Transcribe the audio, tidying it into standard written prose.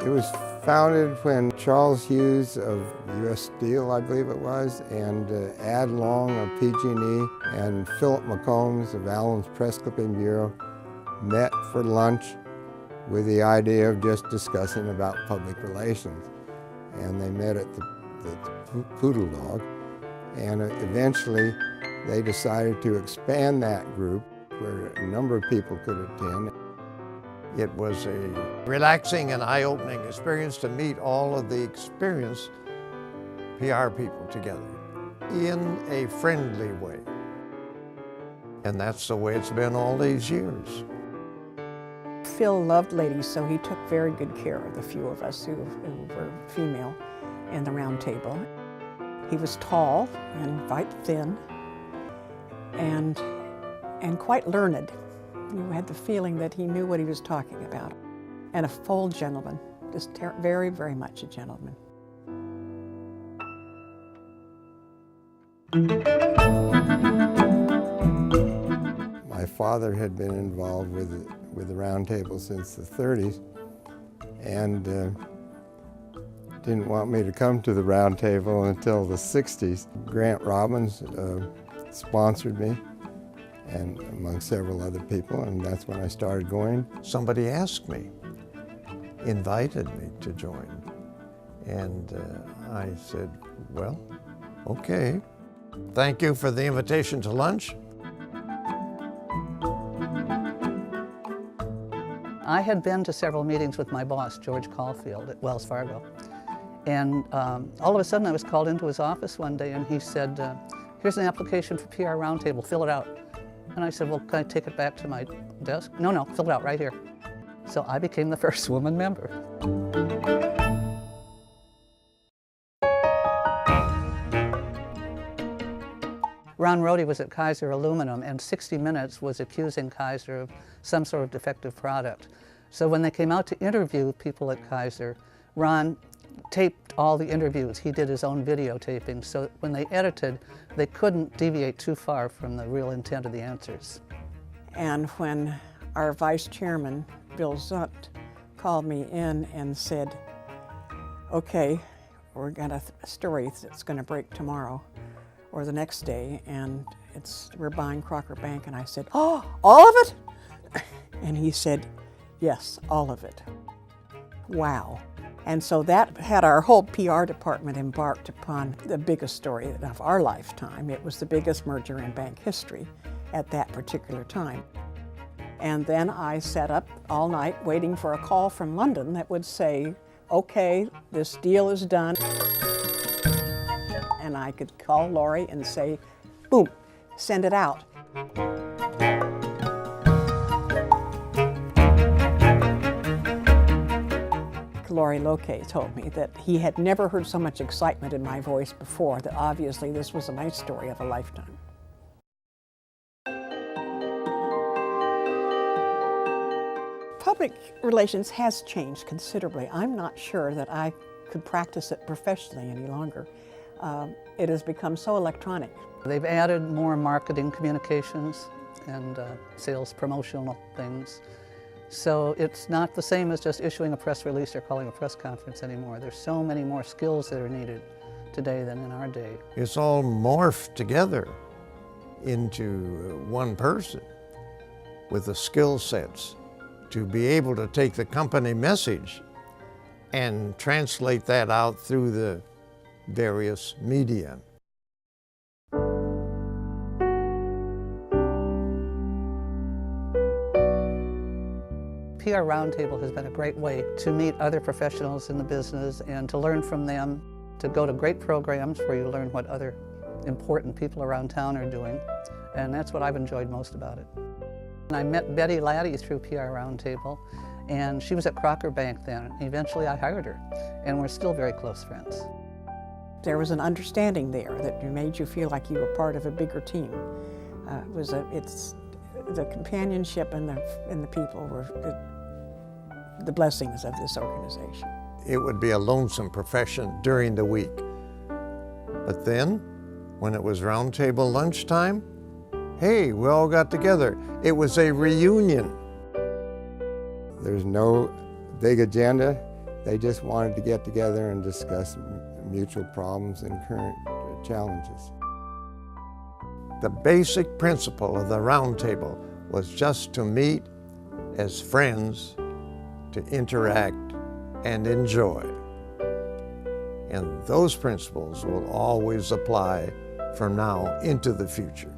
It was founded when Charles Hughes of U.S. Steel, I believe it was, and Ad Long of PG&E and Philip McCombs of Allen's Press Clipping Bureau met for lunch with the idea of just discussing about public relations. And they met at the Poodle Dog, and eventually they decided to expand that group where a number of people could attend. It was a relaxing and eye-opening experience to meet all of the experienced PR people together in a friendly way. And that's the way it's been all these years. Phil loved ladies, so he took very good care of the few of us who were female in the round table. He was tall and quite thin and quite learned. You had the feeling that he knew what he was talking about. And a full gentleman, just very, very much a gentleman. My father had been involved with the Round Table since the 30s and didn't want me to come to the Round Table until the 60s. Grant Robbins sponsored me, and among several other people, and that's when I started going. Somebody asked me, invited me to join, and I said, well, okay. Thank you for the invitation to lunch. I had been to several meetings with my boss, George Caulfield, at Wells Fargo, and all of a sudden I was called into his office one day and he said, here's an application for PR Roundtable, fill it out. And I said, well, can I take it back to my desk? No, fill it out right here. So I became the first woman member. Ron Rohde was at Kaiser Aluminum, and 60 Minutes was accusing Kaiser of some sort of defective product. So when they came out to interview people at Kaiser, Ron taped all the interviews. He did his own videotaping, so when they edited, they couldn't deviate too far from the real intent of the answers. And when our vice chairman, Bill Zunt, called me in and said, okay, we're got a story that's going to break tomorrow or the next day, and we're buying Crocker Bank, and I said, oh, all of it? And he said, yes, all of it. Wow. And so that had our whole PR department embarked upon the biggest story of our lifetime. It was the biggest merger in bank history at that particular time. And then I sat up all night waiting for a call from London that would say, okay, this deal is done. And I could call Laurie and say, boom, send it out. Laurie Loke told me that he had never heard so much excitement in my voice before, that obviously this was a nice story of a lifetime. Public relations has changed considerably. I'm not sure that I could practice it professionally any longer. It has become so electronic. They've added more marketing communications and sales promotional things. So it's not the same as just issuing a press release or calling a press conference anymore. There's so many more skills that are needed today than in our day. It's all morphed together into one person with the skill sets to be able to take the company message and translate that out through the various media. PR Roundtable has been a great way to meet other professionals in the business and to learn from them, to go to great programs where you learn what other important people around town are doing, and that's what I've enjoyed most about it. I met Betty Laddie through PR Roundtable, and she was at Crocker Bank then. Eventually I hired her, and we're still very close friends. There was an understanding there that made you feel like you were part of a bigger team. It's the companionship and the people were the blessings of this organization. It would be a lonesome profession during the week. But then, when it was Roundtable lunchtime, hey, we all got together. It was a reunion. There's no big agenda. They just wanted to get together and discuss mutual problems and current challenges. The basic principle of the Roundtable was just to meet as friends, to interact and enjoy. And those principles will always apply from now into the future.